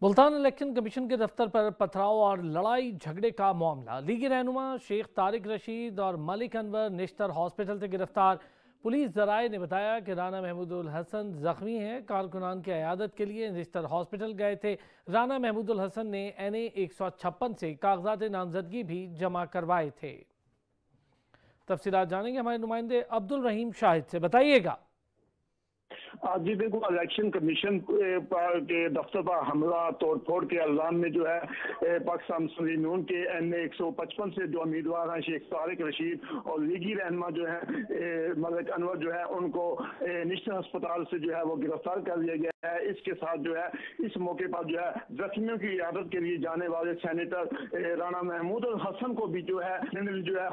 Multan election commission के दफ्तर पर पथराव और लड़ाई झगड़े का मामला। लीगी रहनुमा शेख तारिक रशीद और मलिक अनवर निश्तर हॉस्पिटल से गिरफ्तार। पुलिस जराए ने बताया कि राना महमूदुल हसन जख्मी हैं। कारकुनान की अयादत के लिए निश्तर हॉस्पिटल गए थे। राना महमूदुल हसन ने NA 156 से कागजात नामजदगी भी जमा करवाए थे। तफसीलात जानेंगे हमारे नुमाइंदे अब्दुल रहीम शाहिद से। बताइएगा। जी बिल्कुल, इलेक्शन कमीशन के दफ्तर पर हमला तोड़फोड़ के इल्जाम में जो है पाकिस्तान मुस्लिम लीग नून के NA 155 से जो उम्मीदवार हैं शेख तारिक रशीद और लीगी रहनुमा जो है मलिक अनवर जो है उनको निश्तर अस्पताल से जो है वो गिरफ्तार कर लिया गया है। इसके साथ जो है इस मौके पर जो है जख्मियों की इयादत के लिए जाने वाले सेनेटर राना महमूदुल हसन को भी जो है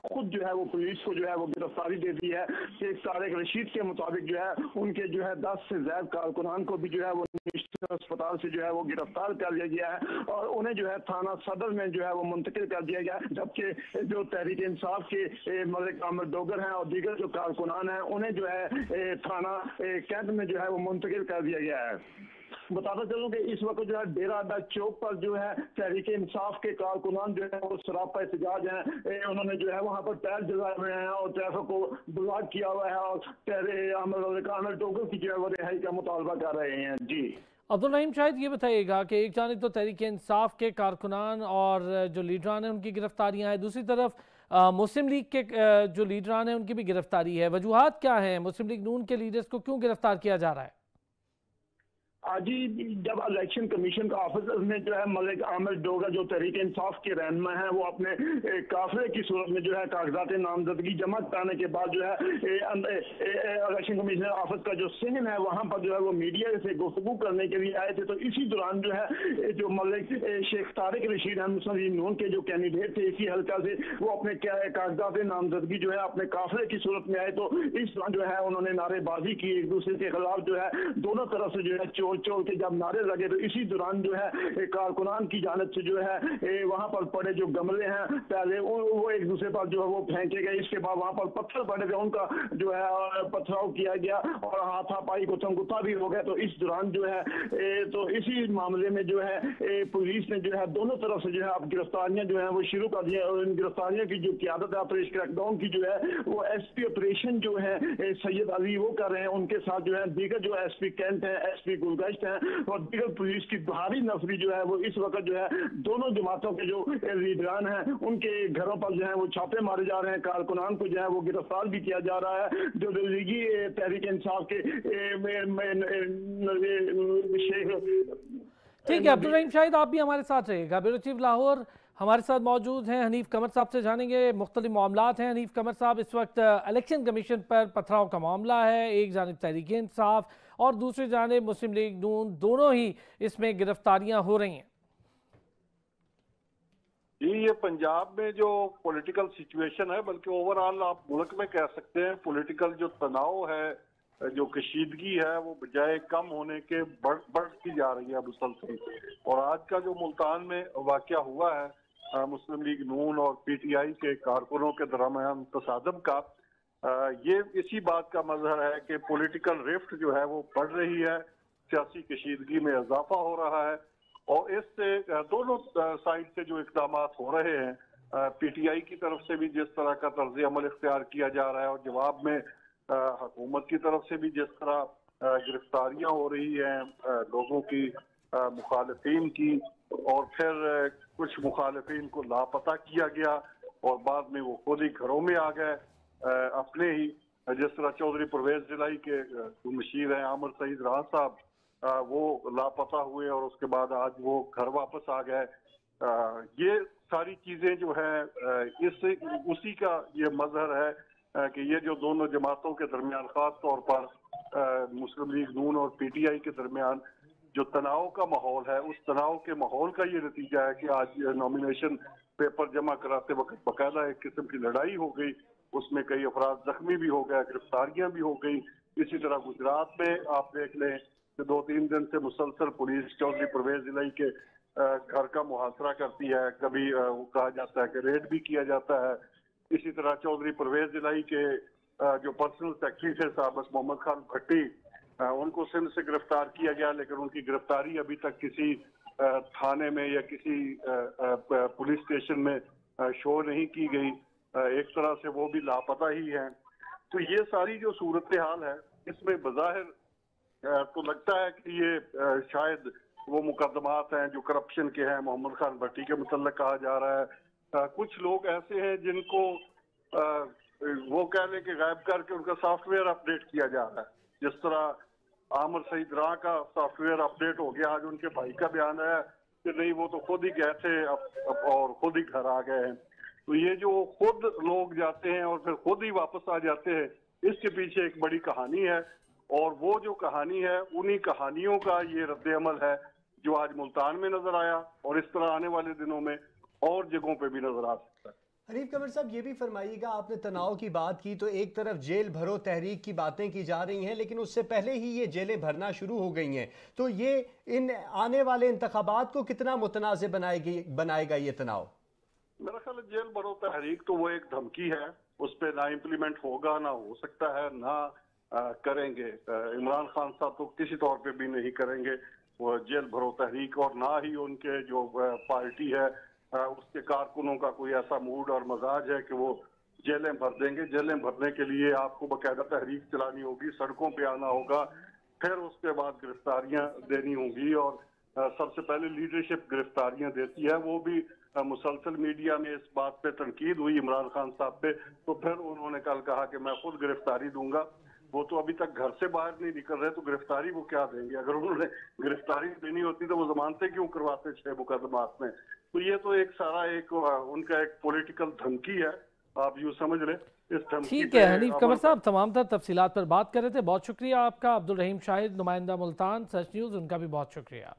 खुद जो है वो पुलिस को जो है वो गिरफ्तारी दे दी है। शेख तारिक रशीद के मुताबिक जो है उनके जो है 10 से ज्यादा कारकुनान को भी जो है वो निश्तर अस्पताल से जो है वो गिरफ्तार कर लिया गया है और उन्हें जो है थाना सदर में जो है वो मुंतकिल कर दिया गया है। जबकि जो तहरीक इंसाफ के मलिक अहमद डोगर हैं और दीगर जो कारकुनान हैं उन्हें जो है थाना कैंट में जो है वो मुंतकिल कर दिया गया है। बताता चलूं कि इस वक्त जो है डेरा अड्डा चौक पर जो है तहरीक इंसाफ के कारकुनान जो है वो सरापा एहतजाज हैं। उन्होंने जो है वहां पर टायर जलाए हुए हैं और ट्रैफिक को ब्लॉक किया हुआ है और अहमद डोगर की जो है वो रिहाई का मुतालबा कर रहे हैं। जी अब्दुल रहीम शायद ये बताइएगा कि एक जानिब तो तहरीक इंसाफ के कारकुनान और जो लीडरान हैं उनकी गिरफ्तारियां हैं, दूसरी तरफ मुस्लिम लीग के जो लीडरान हैं उनकी भी गिरफ्तारी है। वजूहात क्या है? मुस्लिम लीग नून के लीडर्स को क्यों गिरफ्तार किया जा रहा है? आज ही जब इलेक्शन कमीशन का ऑफिसर ने जो है मलिक अहमद डोगर जो तहरीक इंसाफ के रहनुमा हैं वो अपने काफिले की सूरत में जो है कागजात नामजदगी जमा कराने के बाद जो है इलेक्शन कमीशन ऑफिस का जो सहन है वहां पर जो है वो मीडिया से गुफ्तगू करने के लिए आए थे। तो इसी दौरान जो है जो मलिक शेख तारिक रशीद हैं मुस्लिम लीग नून के जो कैंडिडेट थे इसी हल्का से वो अपने कागजात नामजदगी जो है अपने काफिले की सूरत में आए। तो इस दौरान जो है उन्होंने नारेबाजी की एक दूसरे के खिलाफ जो है दोनों तरफ से जो है चोल के जब नारे लगे तो इसी दौरान जो है कारकुनान की जानिब से जो है वहां पर पड़े जो गमले हैं पहले वो एक दूसरे पर जो है वो फेंके गए। इसके बाद वहां पर पत्थर पड़े थे उनका जो है पथराव किया गया और हाथापाई गुत्थम गुत्था भी हो गया। तो इस दौरान जो है तो इसी मामले में जो है पुलिस ने जो है दोनों तरफ से जो है अब गिरफ्तारियां जो है वो शुरू कर दी है और इन गिरफ्तारियों की जो क्यादत है ऑपरेशन क्रैकडाउन की जो है वो SP ऑपरेशन जो है सैयद अली वो कर रहे हैं। उनके साथ जो है दीगर जो SP कैंट है SP गुलगश्त है और दीगर पुलिस की भारी नफरी जो है वो इस वक्त जो है दोनों जमातों के जो लीडरान हैं उनके घरों पर जो है वो छापे मारे जा रहे हैं। कारकुनान को जो है वो गिरफ्तार भी किया जा रहा है। जो लीगी तहरीक इंसाफ के ठीक है अब्दुल रहीम शाहिद, आप भी हमारे साथ रहिएगा। ब्यूरो चीफ लाहौर हमारे साथ मौजूद हैं। हनीफ कमर साहब से जानेंगे मुख्तलिफ मामलात हैं। हनीफ कमर साहब, इस वक्त इलेक्शन कमीशन पर पथराव का मामला है। एक जानिब तहरीक इंसाफ और दूसरी जानिब मुस्लिम लीग नून, दोनों ही इसमें गिरफ्तारियां हो रही हैं। जी, ये पंजाब में जो पॉलिटिकल सिचुएशन है, बल्कि ओवरऑल आप मुल्क में कह सकते हैं पॉलिटिकल जो तनाव है, जो कशीदगी है, वो बजाय कम होने के बढ़ती जा रही है मुसलसल। और आज का जो मुल्तान में वाकया हुआ है मुस्लिम लीग नून और PTI के कारकुनों के दरमियान तसादम का, ये इसी बात का मजहर है कि पॉलिटिकल रिफ्ट जो है वो बढ़ रही है, सियासी कशीदगी में इजाफा हो रहा है। और इससे दोनों साइड से जो इकदाम हो रहे हैं, PTI की तरफ से भी जिस तरह का तर्ज अमल इख्तियार किया जा रहा है और जवाब में हुकूमत की तरफ से भी जिस तरह गिरफ्तारियां हो रही हैं लोगों की, मुखालिफिन की, और फिर कुछ मुखालिफिन को लापता किया गया और बाद में वो खुद ही घरों में आ गए अपने ही, जिस तरह चौधरी परवेज जिलाई के जो मशीर हैं आमिर सईद राह साहब, वो लापता हुए और उसके बाद आज वो घर वापस आ गए। ये सारी चीजें जो है इससे उसी का ये मजहर है कि ये जो दोनों जमातों के दरमियान, खास तौर पर मुस्लिम लीग नून और PTI के दरमियान जो तनाव का माहौल है, उस तनाव के माहौल का ये नतीजा है कि आज नॉमिनेशन पेपर जमा कराते वक्त बाकायदा एक किस्म की लड़ाई हो गई, उसमें कई अफराद जख्मी भी हो गए, गिरफ्तारियां भी हो गई। इसी तरह गुजरात में आप देख लें कि 2-3 दिन से मुसलसल पुलिस चौधरी परवेज जिलाई के घर का मुहासरा करती है, कभी कहा जाता है कि रेड भी किया जाता है। इसी तरह चौधरी परवेज जिलाई के जो पर्सनल सेक्रेटरी थे साहब मोहम्मद खान भट्टी, उनको सिंध से गिरफ्तार किया गया, लेकिन उनकी गिरफ्तारी अभी तक किसी थाने में या किसी पुलिस स्टेशन में शो नहीं की गई, एक तरह से वो भी लापता ही हैं। तो ये सारी जो सूरत हाल है, इसमें बज़ाहिर तो लगता है कि ये शायद वो मुकदमात हैं जो करप्शन के हैं, मोहम्मद खान भट्टी के मुतल्लिक़ कहा जा रहा है। कुछ लोग ऐसे हैं जिनको वो कह लें कि गायब करके उनका सॉफ्टवेयर अपडेट किया जा रहा है। जिस तरह आमिर सईद राह का सॉफ्टवेयर अपडेट हो गया, आज उनके भाई का बयान है कि नहीं वो तो खुद ही गए थे और खुद ही घर आ गए हैं। तो ये जो खुद लोग जाते हैं और फिर खुद ही वापस आ जाते हैं, इसके पीछे एक बड़ी कहानी है, और वो जो कहानी है उन्हीं कहानियों का ये रद्द अमल है जो आज मुल्तान में नजर आया, और इस तरह आने वाले दिनों में और जगहों पे भी नजर आ सकता है। हनीफ कमर साहब, ये भी फरमाइएगा, आपने तनाव की बात की तो एक तरफ जेल भरो तहरीक की बातें की जा रही हैं, लेकिन उससे पहले ही ये जेलें भरना शुरू हो गई हैं, तो ये इन आने वाले इंतखाबात को कितना मुतनाज़ बनाएगा ये तनाव? मेरा ख्याल है जेल भरो तहरीक तो वो एक धमकी है, उस पर ना इम्प्लीमेंट होगा, ना हो सकता है, ना करेंगे। इमरान खान साहब तो किसी तौर पे भी नहीं करेंगे वो जेल भरो तहरीक, और ना ही उनके जो पार्टी है उसके कारकुनों का कोई ऐसा मूड और मजाज है कि वो जेलें भर देंगे। जेलें भरने के लिए आपको बाकायदा तहरीक चलानी होगी, सड़कों पे आना होगा, फिर उसके बाद गिरफ्तारियां देनी होंगी, और सबसे पहले लीडरशिप गिरफ्तारियां देती है। वो भी मुसलसल मीडिया में इस बात पे तनकीद हुई इमरान खान साहब पे, तो फिर उन्होंने कल कहा कि मैं खुद गिरफ्तारी दूंगा। वो तो अभी तक घर से बाहर नहीं निकल रहे, तो गिरफ्तारी वो क्या देंगे? अगर उन्होंने गिरफ्तारी देनी होती तो वो जमानतें क्यों करवाते 6 मुकदमात में? तो ये तो एक सारा एक उनका एक पॉलिटिकल धमकी है, आप यूँ समझ लें। इस धमकी ठीक है हनीफ कमर साहब, तमाम तर तफसीलात पर बात कर रहे थे, बहुत शुक्रिया आपका। अब्दुल रहीम शाहिद, नुमाइंदा मुल्तान, सच न्यूज़, उनका भी बहुत शुक्रिया।